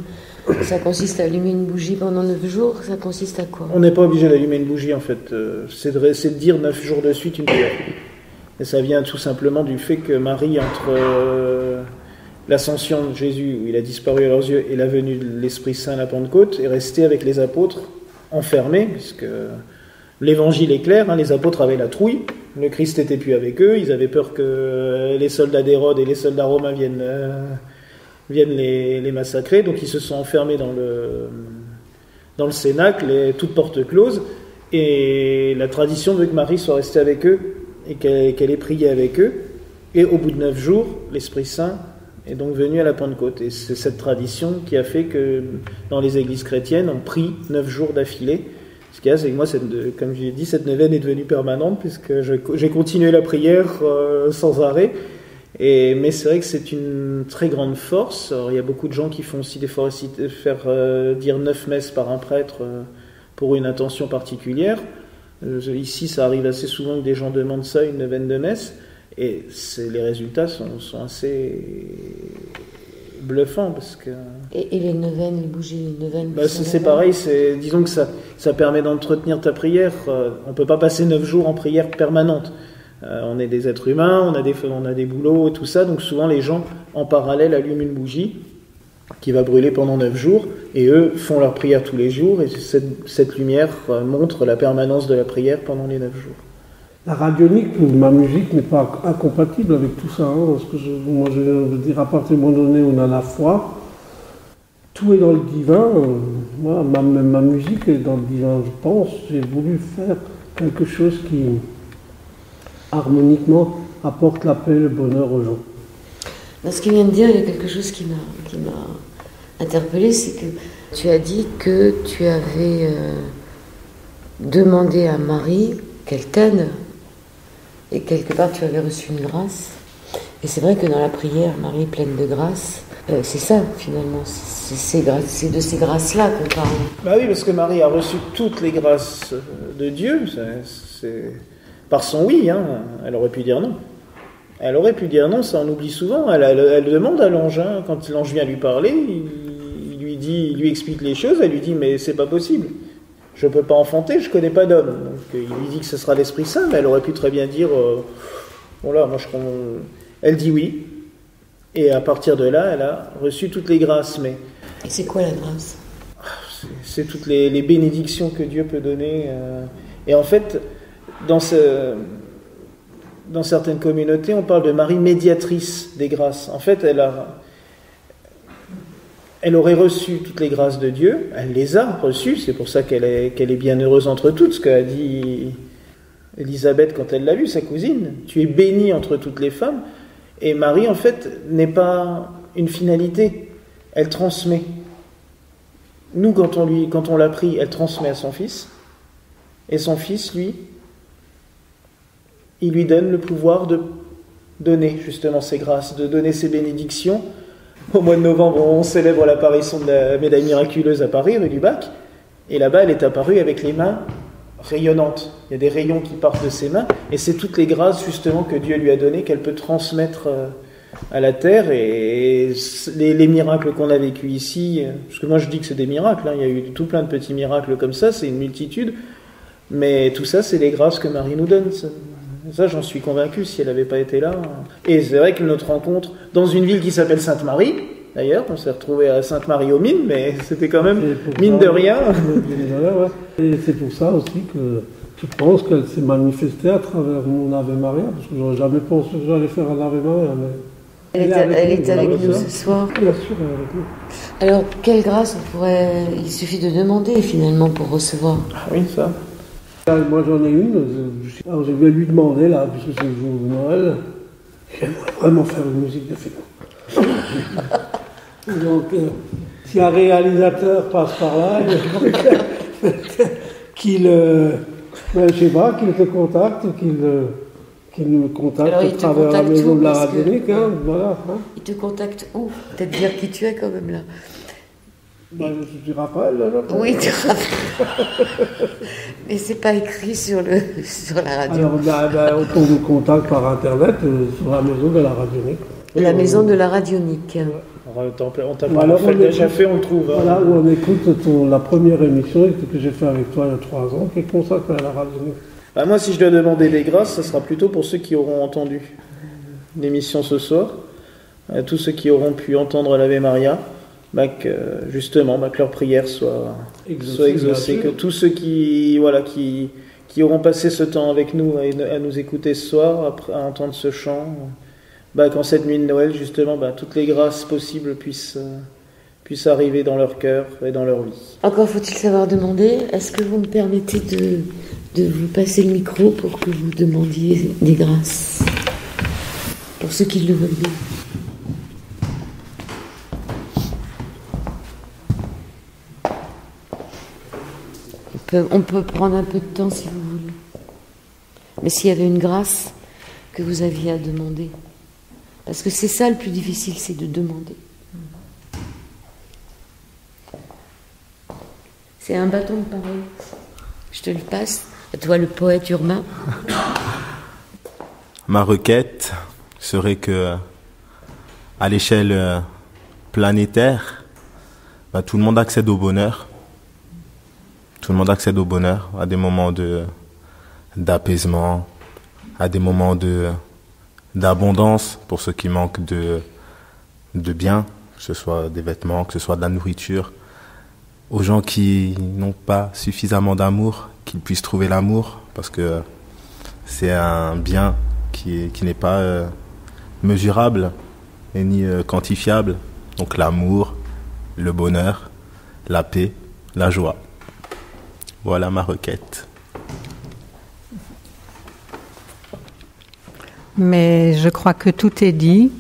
ça consiste à allumer une bougie pendant 9 jours, ça consiste à quoi? On n'est pas obligé d'allumer une bougie en fait, c'est de dire 9 jours de suite une prière. Et ça vient tout simplement du fait que Marie, entre l'ascension de Jésus, où il a disparu à leurs yeux, et la venue de l'Esprit Saint à la Pentecôte, est restée avec les apôtres enfermés, puisque l'évangile est clair, hein, les apôtres avaient la trouille, le Christ n'était plus avec eux, ils avaient peur que les soldats d'Hérode et les soldats romains viennent les massacrer, donc ils se sont enfermés dans le cénacle, toutes portes closes, et la tradition veut que Marie soit restée avec eux, et qu'elle ait prié avec eux, et au bout de 9 jours, l'Esprit Saint est donc venu à la Pentecôte, et c'est cette tradition qui a fait que dans les églises chrétiennes, on prie 9 jours d'affilée. Ce qu'il y a, c'est que moi, comme je l'ai dit, cette neuvaine est devenue permanente, puisque j'ai continué la prière sans arrêt. Mais c'est vrai que c'est une très grande force. Alors, il y a beaucoup de gens qui font aussi faire dire 9 messes par un prêtre pour une intention particulière. Ici, ça arrive assez souvent que des gens demandent ça, une neuvaine de messe, et les résultats sont assez bluffants. Parce que... Et les neuvaines, les bougies, les neuvaines c'est pareil, disons que ça permet d'entretenir ta prière. On ne peut pas passer 9 jours en prière permanente. On est des êtres humains, on a des boulots et tout ça, donc souvent les gens en parallèle allument une bougie qui va brûler pendant 9 jours, et eux font leur prière tous les jours, et cette lumière montre la permanence de la prière pendant les 9 jours. La radionique, ma musique n'est pas incompatible avec tout ça, hein, parce que moi je veux dire, à partir du moment donné où on a la foi, tout est dans le divin. Moi, ma musique est dans le divin, je pense. J'ai voulu faire quelque chose qui harmoniquement apporte la paix et le bonheur aux gens. Dans ce qu'il vient de dire, il y a quelque chose qui m'a interpellée, c'est que tu as dit que tu avais demandé à Marie qu'elle t'aide, et quelque part tu avais reçu une grâce. Et c'est vrai que dans la prière, Marie est pleine de grâce. C'est ça finalement, c'est de ces grâces-là qu'on parle. Bah oui, parce que Marie a reçu toutes les grâces de Dieu, c'est par son oui, hein. Elle aurait pu dire non. Elle aurait pu dire non, ça on oublie souvent. Elle demande à l'ange, hein, quand l'ange vient lui parler, il lui explique les choses, elle lui dit mais c'est pas possible. Je ne peux pas enfanter, je ne connais pas d'homme. Donc il lui dit que ce sera l'Esprit Saint, mais elle aurait pu très bien dire voilà, elle dit oui. Et à partir de là, elle a reçu toutes les grâces. Mais et c'est quoi la grâce? C'est toutes les bénédictions que Dieu peut donner. Et en fait, dans certaines communautés, on parle de Marie médiatrice des grâces. En fait, elle aurait reçu toutes les grâces de Dieu, elle les a reçues, c'est pour ça qu'elle est bienheureuse entre toutes, ce qu'a dit Élisabeth quand elle l'a vu, sa cousine. Tu es bénie entre toutes les femmes. Et Marie, en fait, n'est pas une finalité, elle transmet. Nous, quand on l'a pris, elle transmet à son fils, et son fils, lui, il lui donne le pouvoir de donner justement ses grâces, de donner ses bénédictions. Au mois de novembre, on célèbre l'apparition de la médaille miraculeuse à Paris, rue du Bac. Et là-bas, elle est apparue avec les mains rayonnantes. Il y a des rayons qui partent de ses mains. Et c'est toutes les grâces, justement, que Dieu lui a données, qu'elle peut transmettre à la terre. Et les miracles qu'on a vécus ici, parce que moi je dis que c'est des miracles, hein, il y a eu tout plein de petits miracles comme ça, c'est une multitude. Mais tout ça, c'est les grâces que Marie nous donne. Ça, j'en suis convaincu, si elle n'avait pas été là. Et c'est vrai que notre rencontre, dans une ville qui s'appelle Sainte-Marie, d'ailleurs, on s'est retrouvé à Sainte-Marie-aux-Mines, mais c'était quand même mine de rien. Et c'est pour ça aussi que je pense qu'elle s'est manifestée à travers mon Ave Maria, parce que j'aurais jamais pensé que j'allais faire un Ave Maria. Mais elle est avec nous ce soir. Bien sûr, elle est avec nous. Alors, quelle grâce il suffit de demander finalement pour recevoir? Ah oui, ça. Moi j'en ai une, alors je vais lui demander là, puisque c'est le jour de Noël, j'aimerais vraiment faire une musique de film. Donc si un réalisateur passe par là, qu'il te contacte, Qui nous contactent Alors, à travers la maison de la radionique, hein, voilà. Hein. Ils te contactent où? Peut-être dire qui tu es quand même là. Ben, je suis Raphaël, là. Oui, tu mais c'est pas écrit sur la radio. Alors, on nous contacte par internet sur la maison de la radionique. La maison de la radionique. On tape déjà fait, on le trouve. Voilà, où on écoute la première émission que j'ai fait avec toi il y a 3 ans, qui est consacrée à la radionique. Bah, moi, si je dois demander des grâces, ce sera plutôt pour ceux qui auront entendu l'émission ce soir, tous ceux qui auront pu entendre l'Ave Maria, que leur prière soit exaucée, que tous ceux qui auront passé ce temps avec nous à nous écouter ce soir, à entendre ce chant, qu'en cette nuit de Noël, justement, toutes les grâces possibles puissent arriver dans leur cœur et dans leur vie. Encore faut-il savoir demander, est-ce que vous me permettez de vous passer le micro pour que vous demandiez des grâces, pour ceux qui le veulent bien. On peut prendre un peu de temps si vous voulez. Mais s'il y avait une grâce que vous aviez à demander. Parce que c'est ça le plus difficile, c'est de demander. C'est un bâton de parole. Je te le passe. À toi, le poète urbain. Ma requête serait que, à l'échelle planétaire, tout le monde accède au bonheur. Tout le monde accède au bonheur à des moments d'apaisement, à des moments d'abondance pour ceux qui manquent de biens, que ce soit des vêtements, que ce soit de la nourriture. Aux gens qui n'ont pas suffisamment d'amour, qu'ils puissent trouver l'amour, parce que c'est un bien qui n'est pas mesurable et ni quantifiable. Donc l'amour, le bonheur, la paix, la joie. Voilà ma requête. Mais je crois que tout est dit.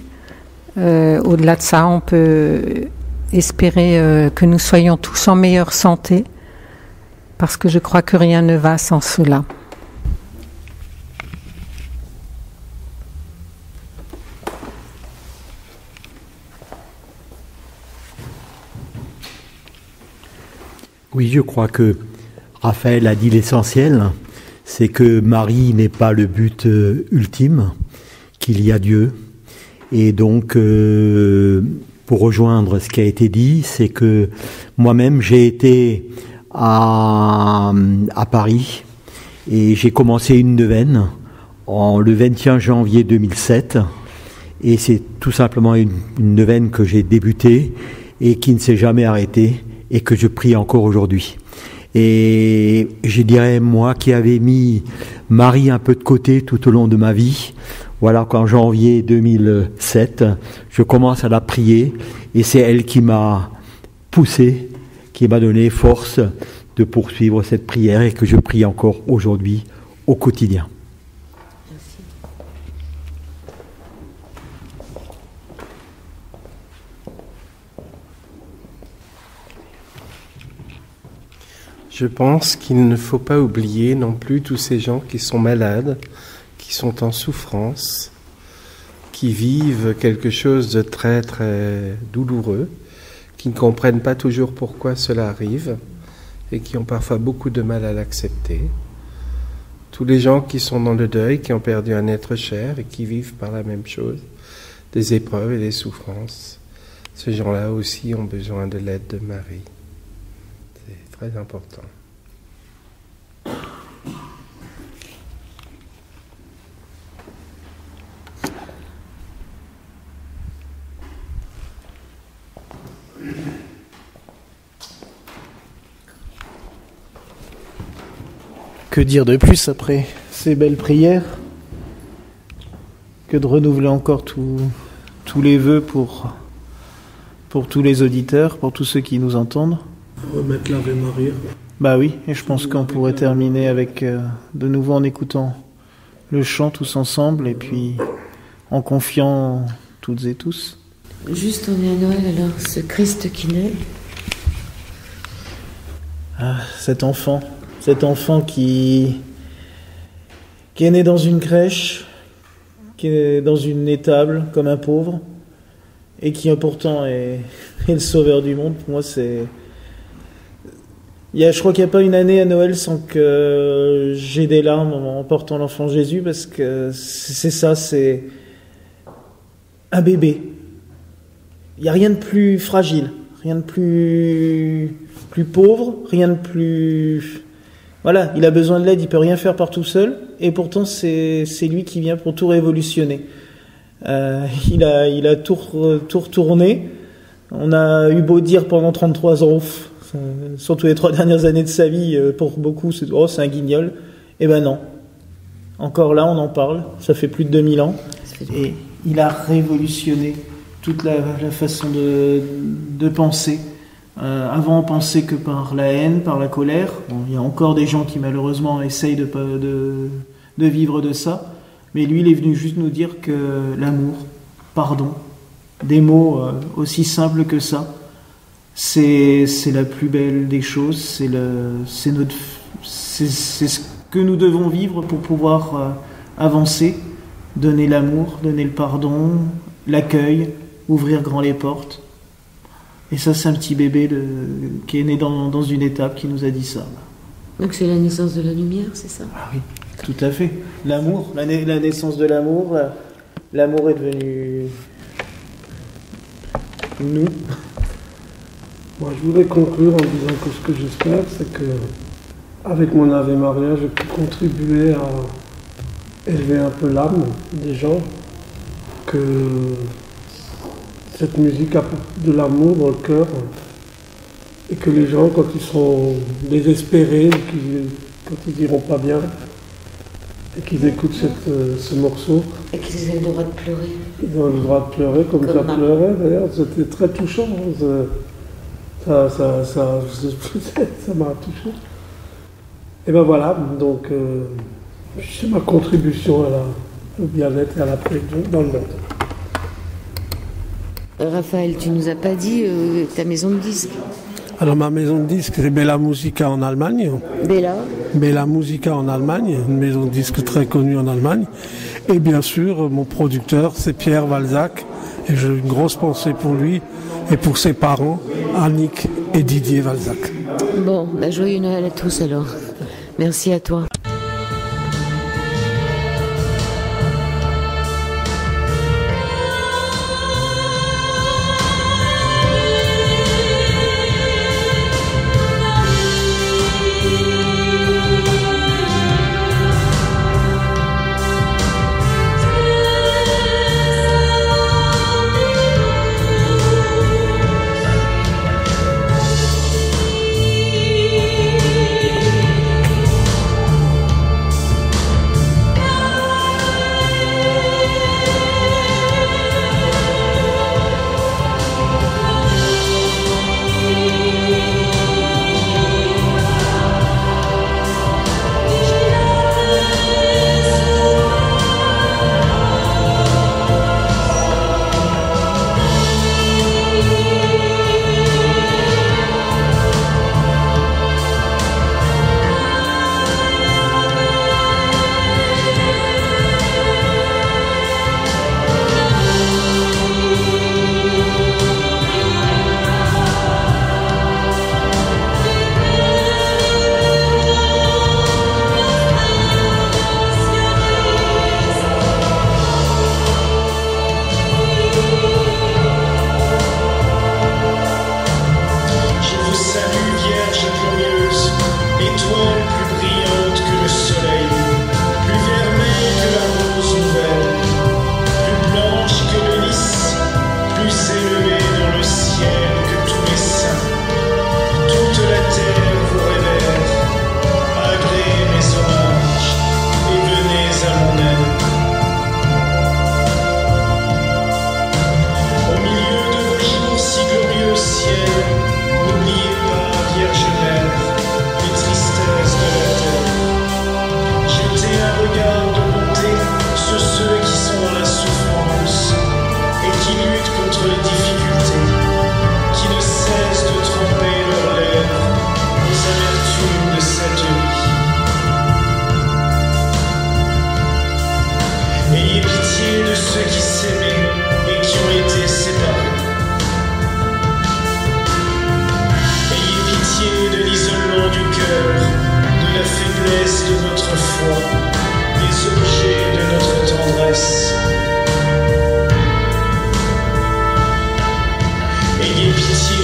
Au-delà de ça, on peut espérer que nous soyons tous en meilleure santé, parce que je crois que rien ne va sans cela. Oui, je crois que Raphaël a dit l'essentiel, c'est que Marie n'est pas le but ultime, qu'il y a Dieu. Et donc, pour rejoindre ce qui a été dit, c'est que moi-même, j'ai été à Paris et j'ai commencé une neuvaine le 21 janvier 2007. Et c'est tout simplement une neuvaine que j'ai débutée et qui ne s'est jamais arrêtée et que je prie encore aujourd'hui. Et je dirais, moi qui avais mis Marie un peu de côté tout au long de ma vie, voilà qu'en janvier 2007, je commence à la prier et c'est elle qui m'a poussé, qui m'a donné force de poursuivre cette prière et que je prie encore aujourd'hui au quotidien. Je pense qu'il ne faut pas oublier non plus tous ces gens qui sont malades, qui sont en souffrance, qui vivent quelque chose de très très douloureux, qui ne comprennent pas toujours pourquoi cela arrive et qui ont parfois beaucoup de mal à l'accepter. Tous les gens qui sont dans le deuil, qui ont perdu un être cher et qui vivent par la même chose, des épreuves et des souffrances. Ces gens-là aussi ont besoin de l'aide de Marie. C'est très important. Que dire de plus après ces belles prières? Que de renouveler encore tous les vœux pour tous les auditeurs, pour tous ceux qui nous entendent. Remettre l'Ave Maria. Bah oui, et je pense qu'on pourrait terminer avec de nouveau en écoutant le chant tous ensemble et puis en confiant toutes et tous. Juste, on est à Noël alors, ce Christ qui naît. Ah, cet enfant qui est né dans une crèche, qui est dans une étable comme un pauvre, et qui pourtant est le sauveur du monde. Pour moi, je crois qu'il n'y a pas une année à Noël sans que j'ai des larmes en portant l'enfant Jésus, parce que c'est ça, c'est un bébé. Il n'y a rien de plus fragile, rien de plus pauvre, rien de plus... Voilà, il a besoin de l'aide, il peut rien faire par tout seul, et pourtant c'est lui qui vient pour tout révolutionner. Il a tout retourné. On a eu beau dire pendant 33 ans, surtout les 3 dernières années de sa vie, pour beaucoup, c'est un guignol. Eh ben non. Encore là, on en parle. Ça fait plus de 2000 ans. Et il a révolutionné toute la façon de penser. Avant, on pensait que par la haine, par la colère. Bon, il y a encore des gens qui, malheureusement, essayent de vivre de ça. Mais lui, il est venu juste nous dire que l'amour, pardon, des mots aussi simples que ça, c'est la plus belle des choses, c'est ce que nous devons vivre pour pouvoir avancer, donner l'amour, donner le pardon, l'accueil, ouvrir grand les portes. Et ça, c'est un petit bébé qui est né dans une étape qui nous a dit ça. Donc c'est la naissance de la lumière, c'est ça? Ah oui, tout à fait. L'amour, la naissance de l'amour, l'amour est devenu nous. Moi, je voudrais conclure en disant que ce que j'espère, c'est que, avec mon Ave Maria, je peux contribuer à élever un peu l'âme des gens, que cette musique a de l'amour dans le cœur, et que les gens, quand ils sont désespérés, quand ils n'iront pas bien, et qu'ils écoutent ce morceau. Et qu'ils aient le droit de pleurer. Ils ont le droit de pleurer, comme ça pleurait d'ailleurs. C'était très touchant. Ça m'a touché. Et ben voilà, donc c'est ma contribution au bien-être et à la paix dans le monde. Raphaël, tu nous as pas dit ta maison de disques. Alors ma maison de disques, c'est Bella Musica en Allemagne. Bella Musica en Allemagne, une maison de disques très connue en Allemagne. Et bien sûr, mon producteur, c'est Pierre Valzac. Et j'ai une grosse pensée pour lui et pour ses parents, Annick et Didier Valzac. Bon, joyeux Noël à tous alors. Merci à toi. pitié.